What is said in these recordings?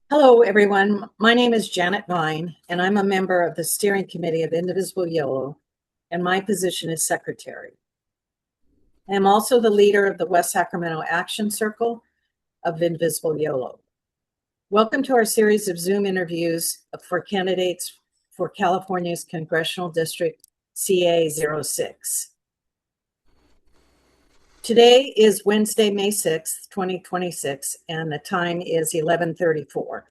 Hello, everyone. My name is Janet Vine, and I'm a member of the steering committee of Indivisible Yolo, and my position is secretary. I am also the leader of the West Sacramento Action Circle of Indivisible Yolo. Welcome to our series of Zoom interviews for candidates for California's Congressional District CA06. Today is Wednesday, May 6th, 2026, and the time is 11:34.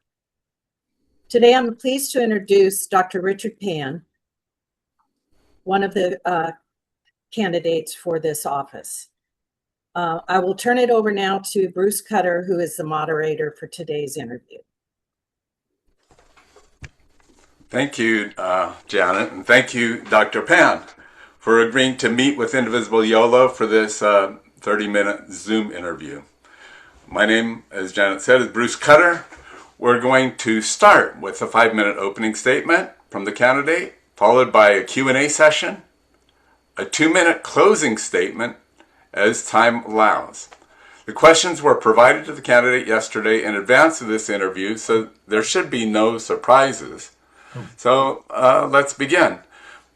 Today, I'm pleased to introduce Dr. Richard Pan, one of the candidates for this office. I will turn it over now to Bruce Cutter, who is the moderator for today's interview. Thank you, Janet, and thank you, Dr. Pan, for agreeing to meet with Indivisible YOLO for this 30-minute Zoom interview. My name, as Janet said, is Bruce Cutter. We're going to start with a 5-minute opening statement from the candidate, followed by a Q&A session, a 2-minute closing statement as time allows. The questions were provided to the candidate yesterday in advance of this interview, so there should be no surprises. So let's begin.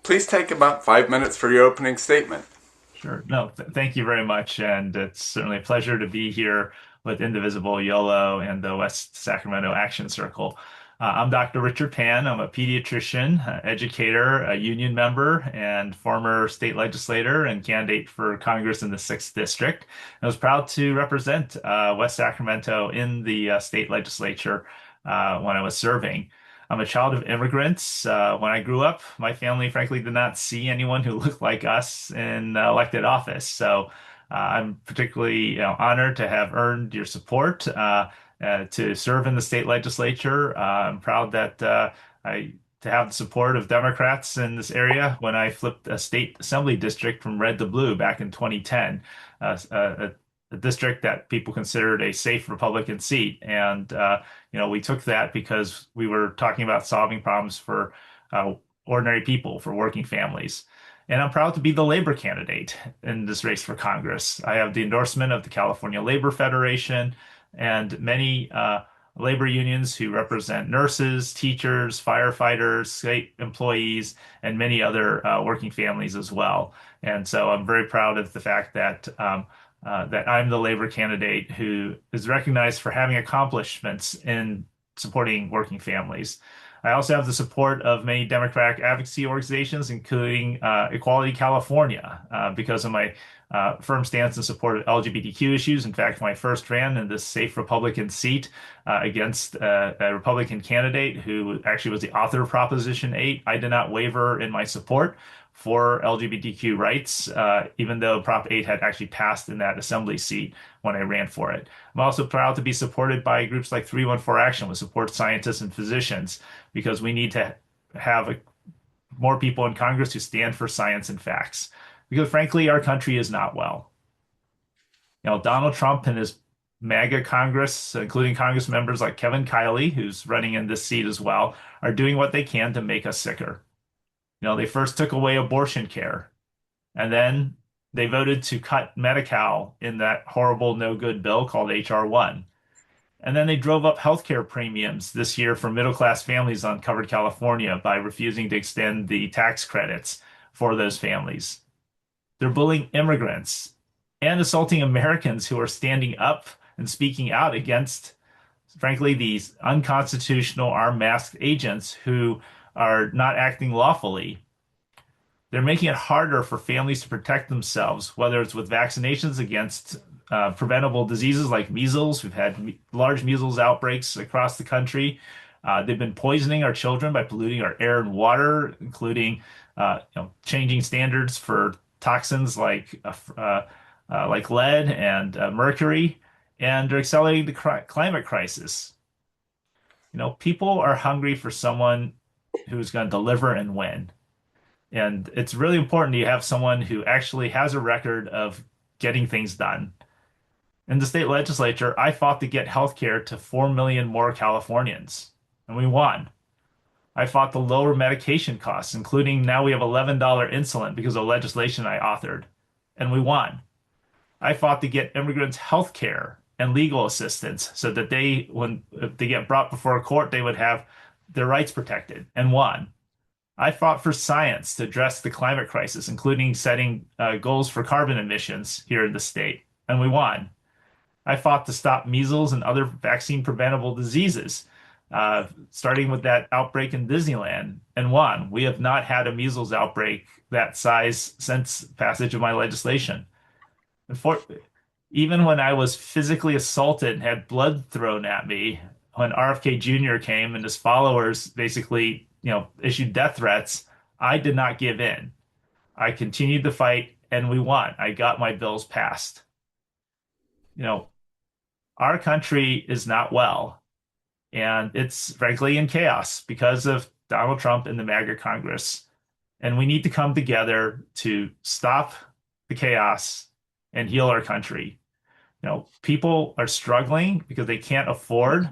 Please take about 5 minutes for your opening statement. Sure. No, thank you very much. And it's certainly a pleasure to be here with Indivisible YOLO and the West Sacramento Action Circle. I'm Dr. Richard Pan. I'm a pediatrician, educator, a union member, and former state legislator and candidate for Congress in the 6th District. I was proud to represent West Sacramento in the state legislature when I was serving. I'm a child of immigrants. When I grew up, my family, frankly, did not see anyone who looked like us in elected office. So I'm particularly honored to have earned your support to serve in the state legislature. I'm proud that to have the support of Democrats in this area when I flipped a state assembly district from red to blue back in 2010. A district that people considered a safe Republican seat. And, we took that because we were talking about solving problems for ordinary people, for working families. And I'm proud to be the labor candidate in this race for Congress. I have the endorsement of the California Labor Federation and many labor unions who represent nurses, teachers, firefighters, state employees, and many other working families as well. And so I'm very proud of the fact that that I'm the labor candidate who is recognized for having accomplishments in supporting working families. I also have the support of many Democratic advocacy organizations, including Equality California, because of my firm stance in support of LGBTQ issues. In fact, when I first ran in this safe Republican seat against a Republican candidate who actually was the author of Proposition 8, I did not waver in my support for LGBTQ rights, even though Prop 8 had actually passed in that assembly seat when I ran for it. I'm also proud to be supported by groups like 314 Action, which support scientists and physicians, because we need to have more people in Congress who stand for science and facts. Because frankly, our country is not well. Donald Trump and his MAGA Congress, including Congress members like Kevin Kiley, who's running in this seat as well, are doing what they can to make us sicker. They first took away abortion care, and then they voted to cut Medi-Cal in that horrible no-good bill called H.R. 1. And then they drove up healthcare premiums this year for middle-class families on covered California by refusing to extend the tax credits for those families. They're bullying immigrants and assaulting Americans who are standing up and speaking out against, frankly, these unconstitutional armed masked agents who are not acting lawfully. They're making it harder for families to protect themselves, whether it's with vaccinations against preventable diseases like measles. We've had large measles outbreaks across the country. They've been poisoning our children by polluting our air and water, including changing standards for toxins like lead and mercury, and they're accelerating the climate crisis. People are hungry for someone who's going to deliver and win. And it's really important you have someone who actually has a record of getting things done. In the state legislature, I fought to get health care to 4 million more Californians, and we won. I fought to lower medication costs, including now we have $11 insulin because of legislation I authored, and we won. I fought to get immigrants health care and legal assistance so that when they get brought before a court, they would have their rights protected, and won. I fought for science to address the climate crisis, including setting goals for carbon emissions here in the state, and we won. I fought to stop measles and other vaccine preventable diseases, starting with that outbreak in Disneyland, and won. We have not had a measles outbreak that size since passage of my legislation. And even when I was physically assaulted and had blood thrown at me, when RFK Jr. came and his followers basically, issued death threats, I did not give in. I continued to fight and we won. I got my bills passed. You know, our country is not well, and it's frankly in chaos because of Donald Trump and the MAGA Congress. And we need to come together to stop the chaos and heal our country. People are struggling because they can't afford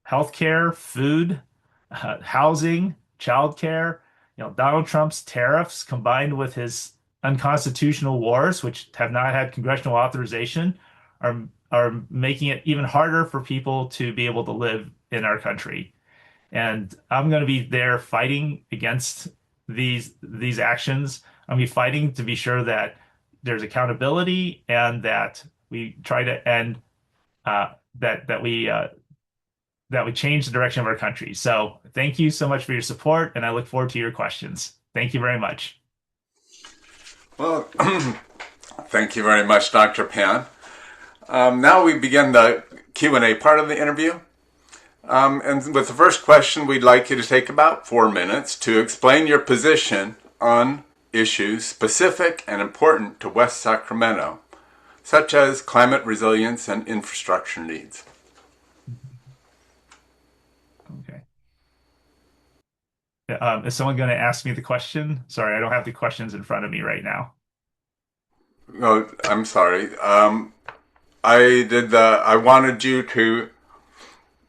healthcare, food, housing, childcare. Donald Trump's tariffs combined with his unconstitutional wars, which have not had congressional authorization, are making it even harder for people to be able to live in our country. And I'm going to be there fighting against these actions. I'm going to be fighting to be sure that there's accountability and that we try to end that we change the direction of our country. So thank you so much for your support, and I look forward to your questions. Thank you very much. Well, thank you very much, Dr. Pan. Now we begin the Q&A part of the interview. And with the first question, we'd like you to take about 4 minutes to explain your position on issues specific and important to West Sacramento, such as climate resilience and infrastructure needs. Okay. Is someone going to ask me the question? Sorry, I don't have the questions in front of me right now. No, I'm sorry. I wanted you to,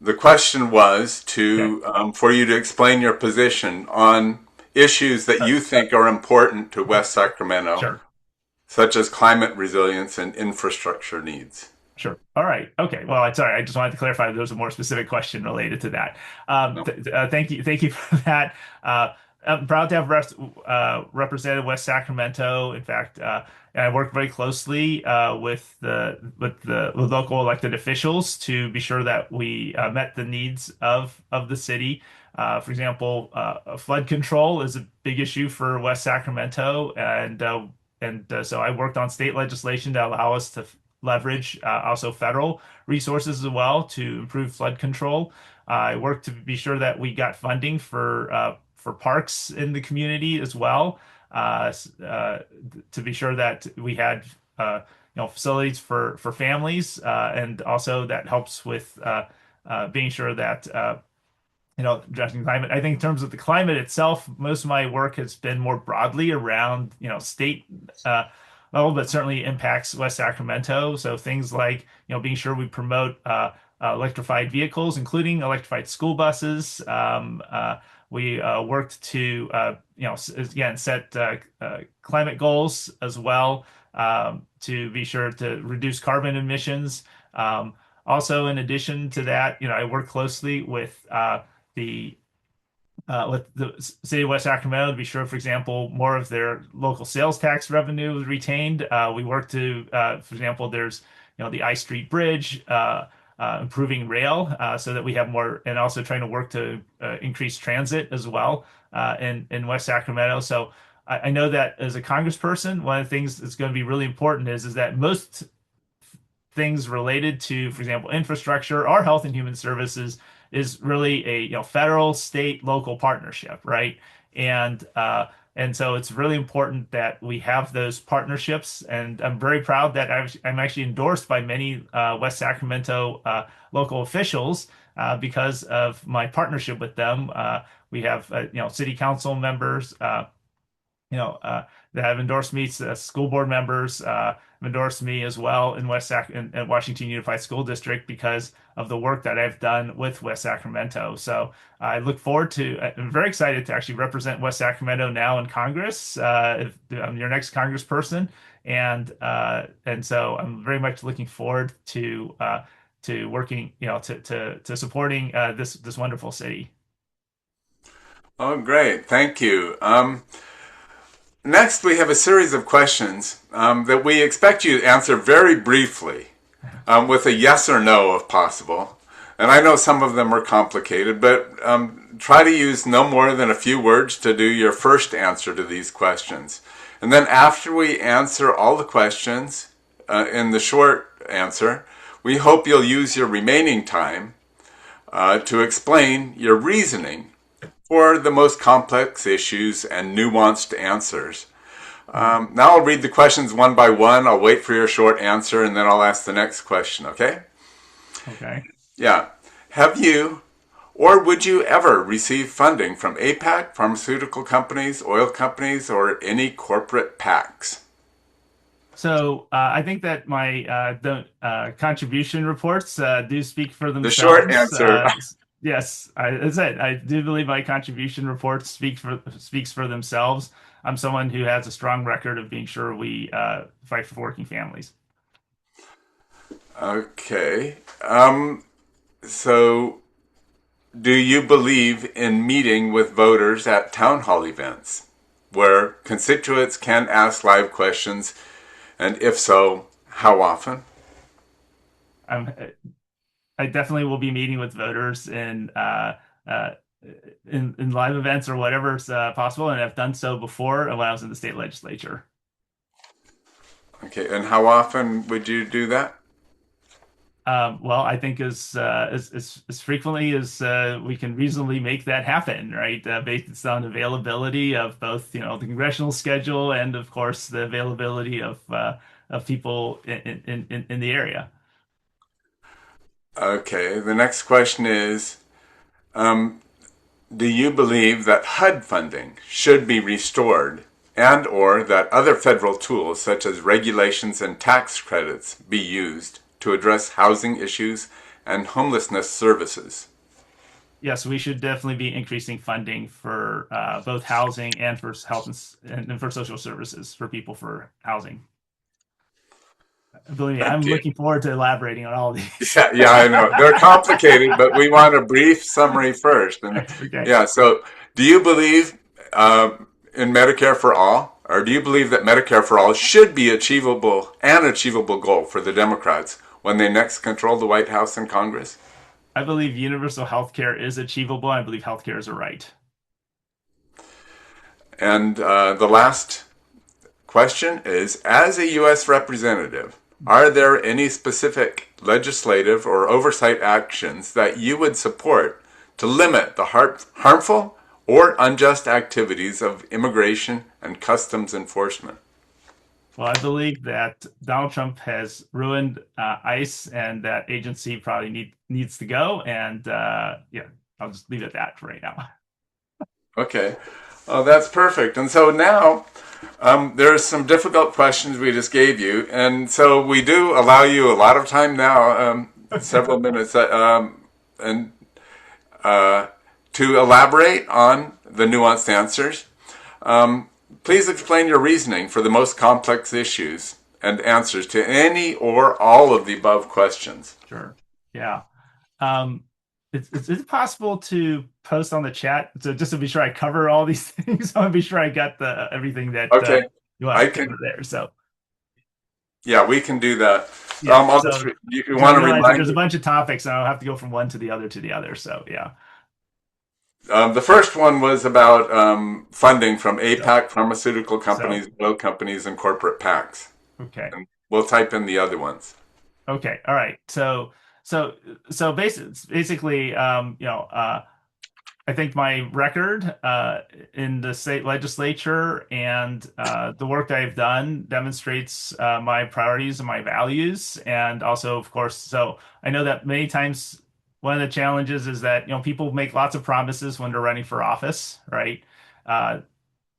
the question was to, for you to explain your position on issues that you think are important to West Sacramento, Sure. Such as climate resilience and infrastructure needs. Sure. All right. Okay. Well, I'm sorry. I just wanted to clarify that there was a more specific question related to that. Thank you. Thank you for that. I'm proud to have represented West Sacramento. In fact, and I work very closely with the local elected officials to be sure that we met the needs of the city. For example, flood control is a big issue for West Sacramento, and so I worked on state legislation to allow us to leverage also federal resources as well to improve flood control. I worked to be sure that we got funding for parks in the community as well, to be sure that we had facilities for families, and also that helps with being sure that addressing climate. I think in terms of the climate itself, most of my work has been more broadly around state level, but certainly impacts West Sacramento. So things like being sure we promote electrified vehicles, including electrified school buses. We worked to again set climate goals as well, to be sure to reduce carbon emissions. Also, in addition to that, I work closely with the city of West Sacramento to be sure, for example, more of their local sales tax revenue is retained. We work to, for example, there's the I Street Bridge, improving rail, so that we have more, and also trying to work to increase transit as well in West Sacramento. So I know that as a congressperson, one of the things that's going to be really important is that most things related to, for example, infrastructure or health and human services is really a federal, state, local partnership, right? And so it's really important that we have those partnerships. And I'm very proud that I'm actually endorsed by many West Sacramento local officials because of my partnership with them. We have city council members that that have endorsed me. School board members have endorsed me as well in in Washington Unified School District because of the work that I've done with West Sacramento. So I look forward to. I'm very excited to actually represent West Sacramento now in Congress. If I'm your next Congressperson, and so I'm very much looking forward to working, to supporting this wonderful city. Oh, great. Thank you. Next, we have a series of questions that we expect you to answer very briefly with a yes or no if possible. And I know some of them are complicated, but try to use no more than a few words to do your first answer to these questions. And then after we answer all the questions in the short answer, we hope you'll use your remaining time to explain your reasoning for the most complex issues and nuanced answers. Now I'll read the questions one by one. I'll wait for your short answer, and then I'll ask the next question, okay? Okay. Yeah. Have you or would you ever receive funding from AIPAC, pharmaceutical companies, oil companies, or any corporate PACs? So I think that my the contribution reports do speak for The short themselves. answer. Yes, as I said, I do believe my contribution reports speaks for themselves. I'm someone who has a strong record of being sure we fight for working families. Okay. So, do you believe in meeting with voters at town hall events where constituents can ask live questions? And if so, how often? I'm, I definitely will be meeting with voters uh, in live events or whatever's possible, and I've done so before when I was in the state legislature. Okay, and how often would you do that? Well, I think as frequently as we can reasonably make that happen, right? Based on availability of both, the congressional schedule and, of course, the availability of people in the area. Okay, the next question is, do you believe that HUD funding should be restored and or that other federal tools such as regulations and tax credits be used to address housing issues and homelessness services? Yes, we should definitely be increasing funding for both housing and for health and for social services for people for housing. Believe me, Thank I'm you. looking forward to elaborating on all these. Yeah, I know. They're complicated, but we want a brief summary first. And Okay. yeah, so do you believe in Medicare for all? Or do you believe that Medicare for all should be an achievable goal for the Democrats when they next control the White House and Congress? I believe universal health care is achievable. I believe health care is a right. And the last question is, as a U.S. representative, are there any specific legislative or oversight actions that you would support to limit the harmful or unjust activities of immigration and customs enforcement? Well, I believe that Donald Trump has ruined ICE, and that agency probably needs to go. And yeah, I'll just leave it at that for right now. Okay. Oh, that's perfect. And so now there's some difficult questions we just gave you. And so we do allow you a lot of time now, several minutes, and to elaborate on the nuanced answers. Please explain your reasoning for the most complex issues and answers to any or all of the above questions. Sure. Yeah. Is it possible to post on the chat, so just to be sure I cover all these things? I want to be sure I got the everything that Okay, you want I to can. cover there. So Yeah, we can do that. yeah. I'll So just you I want to realize that remind there's a me. bunch of topics, and I'll have to go from one to the other to the other. So yeah. The first one was about funding from So AIPAC, pharmaceutical so companies, oil companies, and corporate PACs. okay. And we'll type in the other ones. Okay. All right. So basically, I think my record in the state legislature and the work that I've done demonstrates my priorities and my values. And also, of course, so I know that many times one of the challenges is that, people make lots of promises when they're running for office, right? Uh,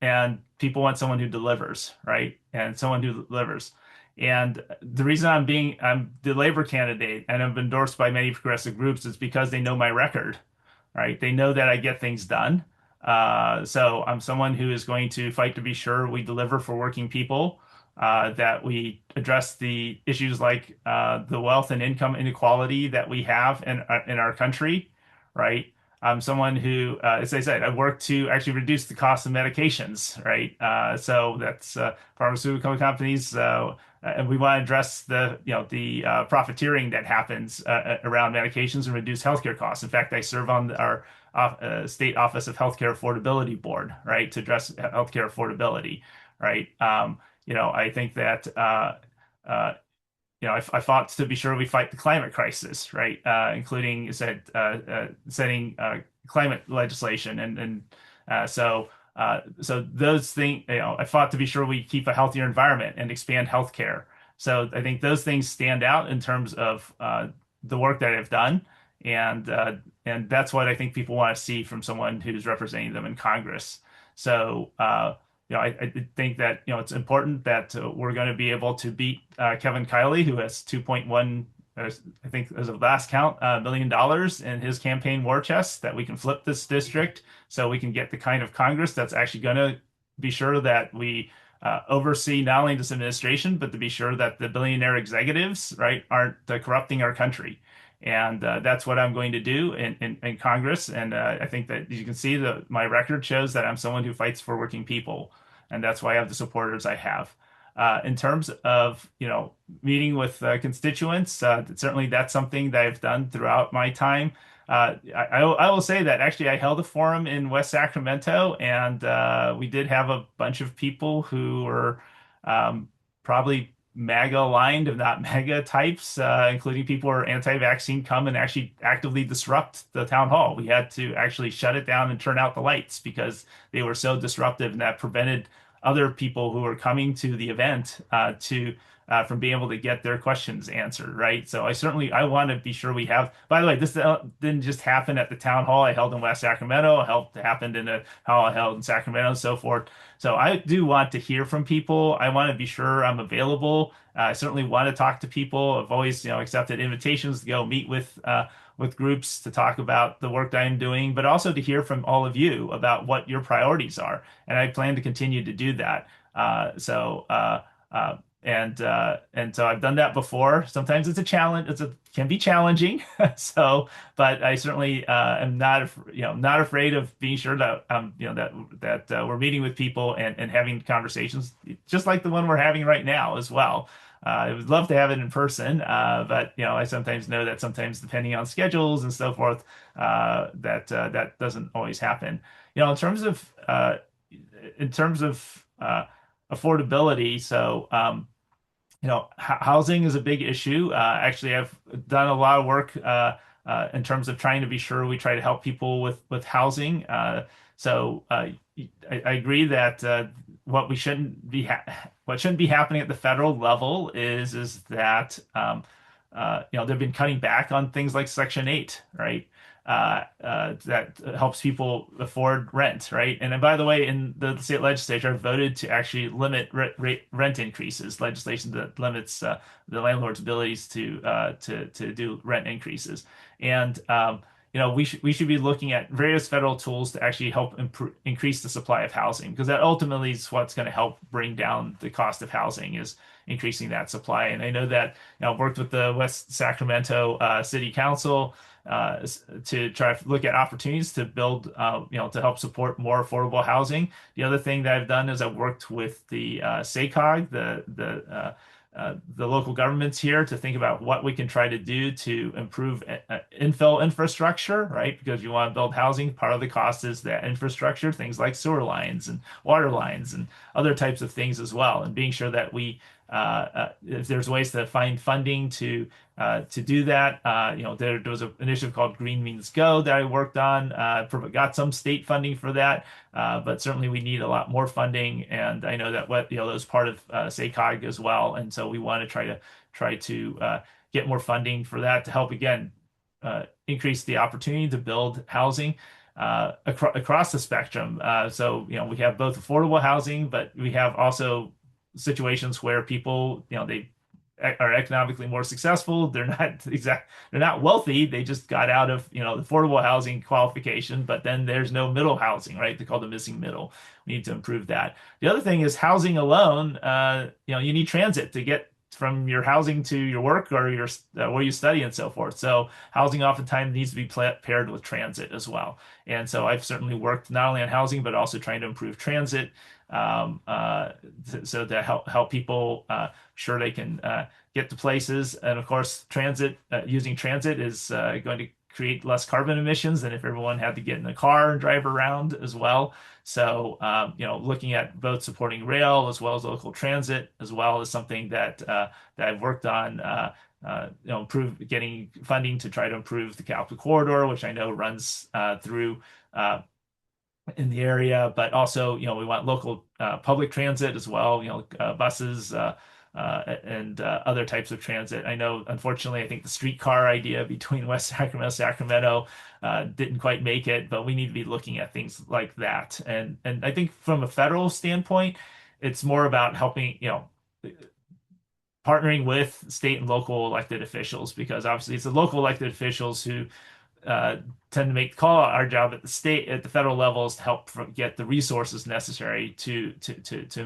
and people want someone who delivers, right? And someone who delivers. And the reason I'm the labor candidate and I'm endorsed by many progressive groups is because they know my record, right? They know that I get things done. So I'm someone who is going to fight to be sure we deliver for working people, that we address the issues like the wealth and income inequality that we have in our country, right? I'm someone who, as I said, I work to actually reduce the cost of medications, right? So that's pharmaceutical companies, and we want to address the profiteering that happens around medications and reduce healthcare costs. In fact, I serve on our State Office of Healthcare Affordability Board, right, to address healthcare affordability, right? I think that uh, I fought to be sure we fight the climate crisis, right? Including setting climate legislation, so those things, I fought to be sure we keep a healthier environment and expand healthcare. So I think those things stand out in terms of the work that I've done, and that's what I think people want to see from someone who's representing them in Congress. So. I think that it's important that we're going to be able to beat Kevin Kiley, who has 2.1, I think as of last count, $1 million in his campaign war chest. That we can flip this district so we can get the kind of Congress that's actually going to be sure that we oversee not only this administration, but to be sure that the billionaire executives, right, aren't corrupting our country. And that's what I'm going to do in Congress. And I think that you can see that my record shows that I'm someone who fights for working people. And that's why I have the supporters I have. In terms of, meeting with constituents, certainly that's something that I've done throughout my time. I will say that actually I held a forum in West Sacramento, and we did have a bunch of people who were probably MAGA aligned, if not MAGA types, including people who are anti-vaccine, come and actually actively disrupt the town hall. We had to actually shut it down and turn out the lights because they were so disruptive, and that prevented other people who were coming to the event to from being able to get their questions answered, right? So I want to be sure we have. By the way, this didn't just happen at the town hall I held in West Sacramento. It happened in a hall I held in Sacramento and so forth. So I do want to hear from people. I want to be sure I'm available. I certainly want to talk to people. I've always, accepted invitations to go meet with groups to talk about the work that I'm doing, but also to hear from all of you about what your priorities are. And I plan to continue to do that. And so I've done that before. Sometimes it's a challenge. Can be challenging. But I certainly am not afraid of being sure that that we're meeting with people and having conversations, just like the one we're having right now as well. I would love to have it in person, but I sometimes know that sometimes depending on schedules and so forth, that doesn't always happen. In terms of affordability, so. Housing is a big issue. Actually, I've done a lot of work in terms of trying to be sure we try to help people with housing. I agree that what shouldn't be happening at the federal level is that they've been cutting back on things like Section 8, right? That helps people afford rent, right? And then, by the way, in the state legislature, I voted to actually limit rent increases, legislation that limits the landlord's abilities to do rent increases. And we should be looking at various federal tools to actually help increase the supply of housing, because that ultimately is what's going to help bring down the cost of housing, is increasing that supply. And I know that I've worked with the West Sacramento City Council to try to look at opportunities to build, to help support more affordable housing. The other thing that I've done is I've worked with the SACOG, the local governments here, to think about what we can try to do to improve infill infrastructure, right? Because you want to build housing, part of the cost is that infrastructure, things like sewer lines and water lines and other types of things as well, and being sure that we if there's ways to find funding to do that. There was an initiative called Green Means Go that I worked on, got some state funding for that, but certainly we need a lot more funding. And I know that that was part of SACOG as well. And so we want to try to get more funding for that to help, again, increase the opportunity to build housing. across the spectrum. So, we have both affordable housing, but we have also situations where people, they are economically more successful. They're not wealthy. They just got out of, the affordable housing qualification, but then there's no middle housing, right? They call the missing middle. We need to improve that. The other thing is housing alone. You need transit to get from your housing to your work or your where you study and so forth. So housing oftentimes needs to be paired with transit as well. And so I've certainly worked not only on housing but also trying to improve transit, so to help people sure they can get to places. And of course, using transit is going to create less carbon emissions than if everyone had to get in a car and drive around as well. So, looking at both supporting rail as well as local transit as well is something that I've worked on. Getting funding to try to improve the Capital Corridor, which I know runs through in the area, but also, we want local public transit as well, buses and other types of transit. I know, unfortunately, I think the streetcar idea between West Sacramento, Sacramento didn't quite make it, but we need to be looking at things like that. And I think from a federal standpoint, it's more about helping, partnering with state and local elected officials, because obviously it's the local elected officials who tend to make the call. Our job at the federal level is to help get the resources necessary to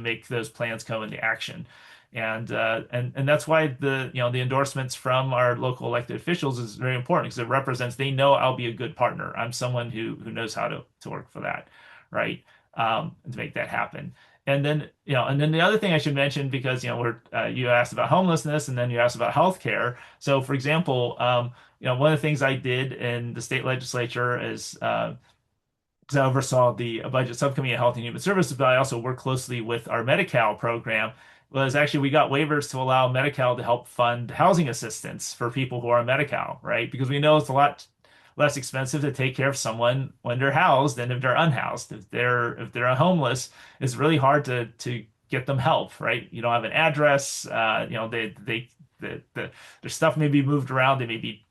make those plans come into action. And that's why the endorsements from our local elected officials is very important, because it represents they know I'll be a good partner. I'm someone who knows how to work for that, right? To make that happen. And then the other thing I should mention, because you asked about homelessness and then you asked about healthcare. So, for example, one of the things I did in the state legislature is because I oversaw the budget subcommittee of Health and Human Services, but I also worked closely with our Medi-Cal program. Was actually we got waivers to allow Medi-Cal to help fund housing assistance for people who are on Medi-Cal, right? Because we know it's a lot less expensive to take care of someone when they're housed than if they're unhoused. If they're homeless, it's really hard to get them help, right? You don't have an address. Their stuff may be moved around. They may be,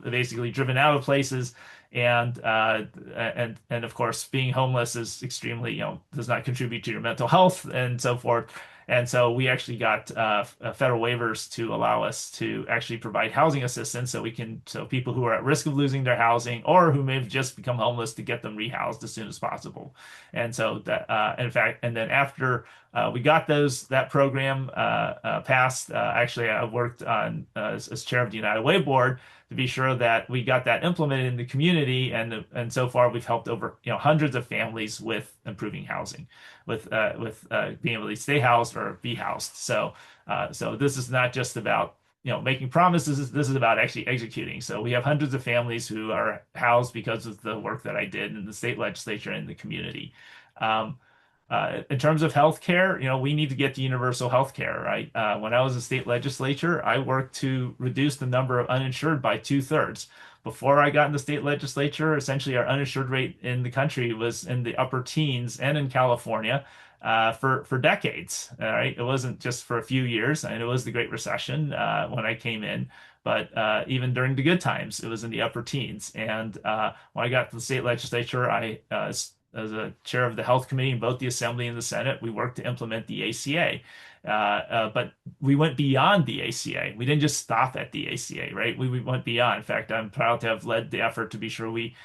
basically driven out of places. And of course, being homeless is extremely, does not contribute to your mental health and so forth. And so we actually got federal waivers to allow us to actually provide housing assistance, so people who are at risk of losing their housing or who may have just become homeless, to get them rehoused as soon as possible. And so that, in fact, and then after we got that program passed, actually I worked on as chair of the United Way board to be sure that we got that implemented in the community, and so far we've helped over hundreds of families with improving housing, with being able to stay housed or be housed. So this is not just about making promises. This is about actually executing. So we have hundreds of families who are housed because of the work that I did in the state legislature and the community. In terms of healthcare, we need to get to universal healthcare, right? When I was in state legislature, I worked to reduce the number of uninsured by 2/3. Before I got in the state legislature, essentially our uninsured rate in the country was in the upper teens, and in California for decades. All right, it wasn't just for a few years, and it was the Great Recession when I came in. But even during the good times, it was in the upper teens. And when I got to the state legislature, as a chair of the health committee in both the Assembly and the Senate, we worked to implement the ACA. But we went beyond the ACA. We didn't just stop at the ACA, right? We went beyond. In fact, I'm proud to have led the effort to be sure we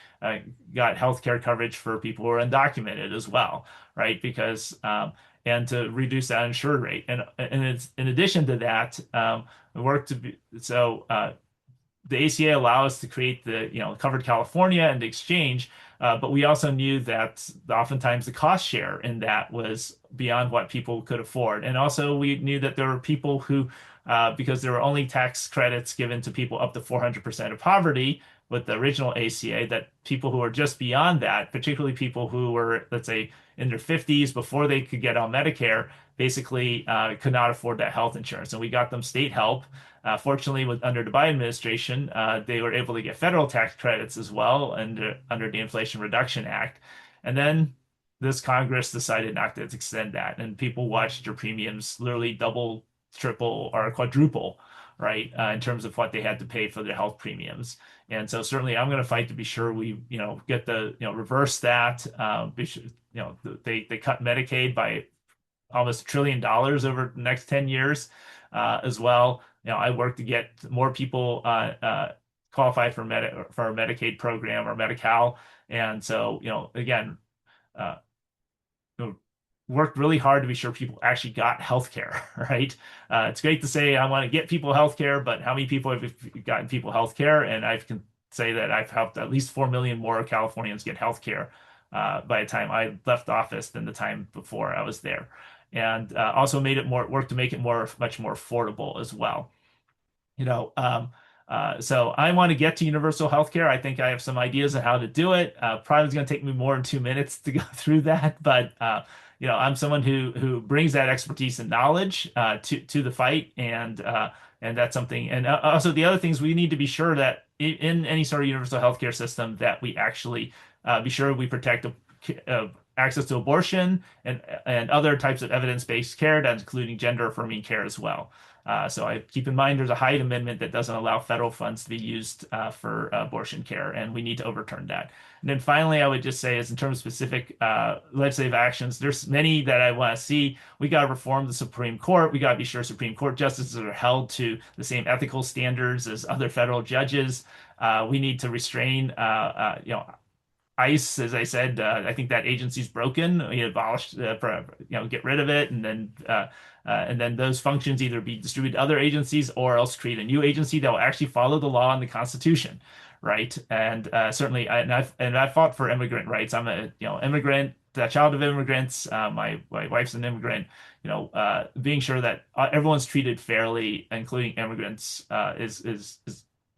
got healthcare coverage for people who are undocumented as well, right? Because and to reduce that insured rate. And it's, in addition to that, we worked to be so. The ACA allowed us to create the covered California and the exchange, but we also knew that oftentimes the cost share in that was beyond what people could afford. And also we knew that there were people who, because there were only tax credits given to people up to 400% of poverty with the original ACA, that people who were just beyond that, particularly people who were, let's say, in their 50s before they could get on Medicare, basically could not afford that health insurance. And we got them state help. Fortunately, under the Biden administration, they were able to get federal tax credits as well under the Inflation Reduction Act. And then this Congress decided not to extend that. And people watched their premiums literally double, triple, or quadruple, right, in terms of what they had to pay for their health premiums. And so certainly I'm going to fight to be sure we, get the, reverse that. They cut Medicaid by almost $1 trillion over the next 10 years as well. I work to get more people qualified for a Medicaid program or Medi-Cal. And so, again, uh, worked really hard to be sure people actually got healthcare, right? It's great to say I want to get people healthcare, but how many people have gotten people healthcare? And I can say that I've helped at least 4 million more Californians get healthcare by the time I left office than the time before I was there. And also work to make it much more affordable as well. So I want to get to universal healthcare. I think I have some ideas on how to do it. Probably it's going to take me more than 2 minutes to go through that, but I'm someone who brings that expertise and knowledge to the fight, and that's something. And also the other things we need to be sure that in any sort of universal healthcare system that we actually be sure we protect access to abortion and other types of evidence-based care, that's including gender-affirming care as well. So I keep in mind there's a Hyde Amendment that doesn't allow federal funds to be used for abortion care, and we need to overturn that. And then finally, I would just say, is in terms of specific legislative actions, there's many that I want to see. We got to reform the Supreme Court. We got to be sure Supreme Court justices are held to the same ethical standards as other federal judges. We need to restrain, ICE, as I said, I think that agency's broken. We abolished, get rid of it, and then those functions either be distributed to other agencies or else create a new agency that will actually follow the law and the Constitution, right? And certainly, I fought for immigrant rights. I'm a immigrant, a child of immigrants. My wife's an immigrant. Being sure that everyone's treated fairly, including immigrants,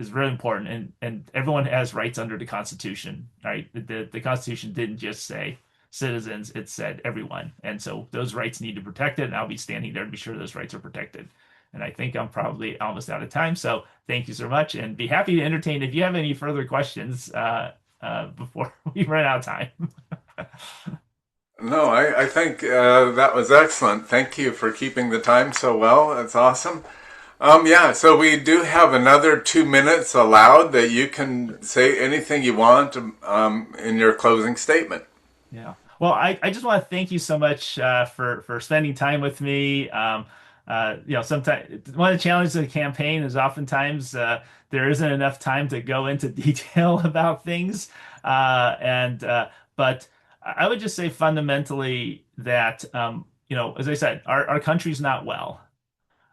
is really important, and everyone has rights under the Constitution, right? The Constitution didn't just say citizens, it said everyone. And so those rights need to be protected, and I'll be standing there to be sure those rights are protected. And I think I'm probably almost out of time. So thank you so much, and be happy to entertain if you have any further questions before we run out of time. No, I think that was excellent. Thank you for keeping the time so well. That's awesome. So we do have another 2 minutes allowed that you can say anything you want in your closing statement. Yeah. Well, I just want to thank you so much for spending time with me. Sometimes one of the challenges of the campaign is oftentimes there isn't enough time to go into detail about things. But I would just say fundamentally that, as I said, our country's not well.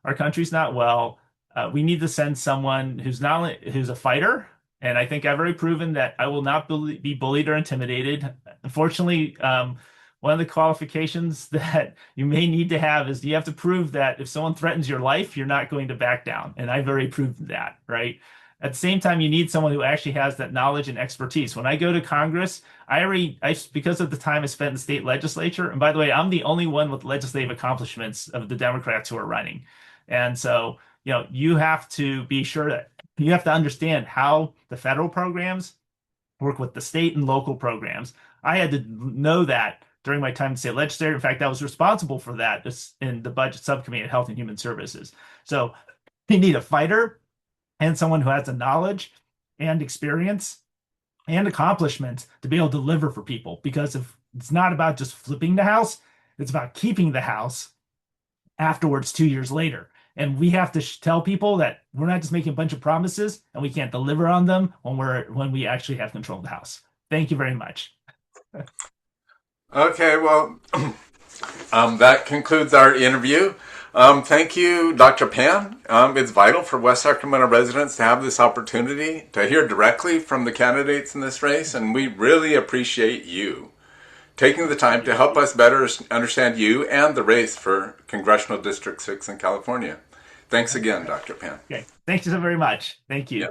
Our country's not well. We need to send someone who's a fighter, and I think I've already proven that I will not be bullied or intimidated. Unfortunately, one of the qualifications that you may need to have is you have to prove that if someone threatens your life, you're not going to back down, and I've already proved that, right? At the same time, you need someone who actually has that knowledge and expertise. When I go to Congress, because of the time I spent in the state legislature, and by the way, I'm the only one with legislative accomplishments of the Democrats who are running. And so, you have to be sure that you have to understand how the federal programs work with the state and local programs. I had to know that during my time in state legislature. In fact, I was responsible for that in the budget subcommittee of Health and Human Services. So you need a fighter and someone who has the knowledge and experience and accomplishments to be able to deliver for people. Because if it's not about just flipping the house, it's about keeping the house afterwards 2 years later. And we have to tell people that we're not just making a bunch of promises and we can't deliver on them when we actually have control of the house. Thank you very much. Okay, well, that concludes our interview. Thank you, Dr. Pan. It's vital for West Sacramento residents to have this opportunity to hear directly from the candidates in this race, and we really appreciate you taking the time to help us better understand you and the race for Congressional District 6 in California. Thanks again, Dr. Pan. Okay. Thank you so very much. Thank you. Yeah.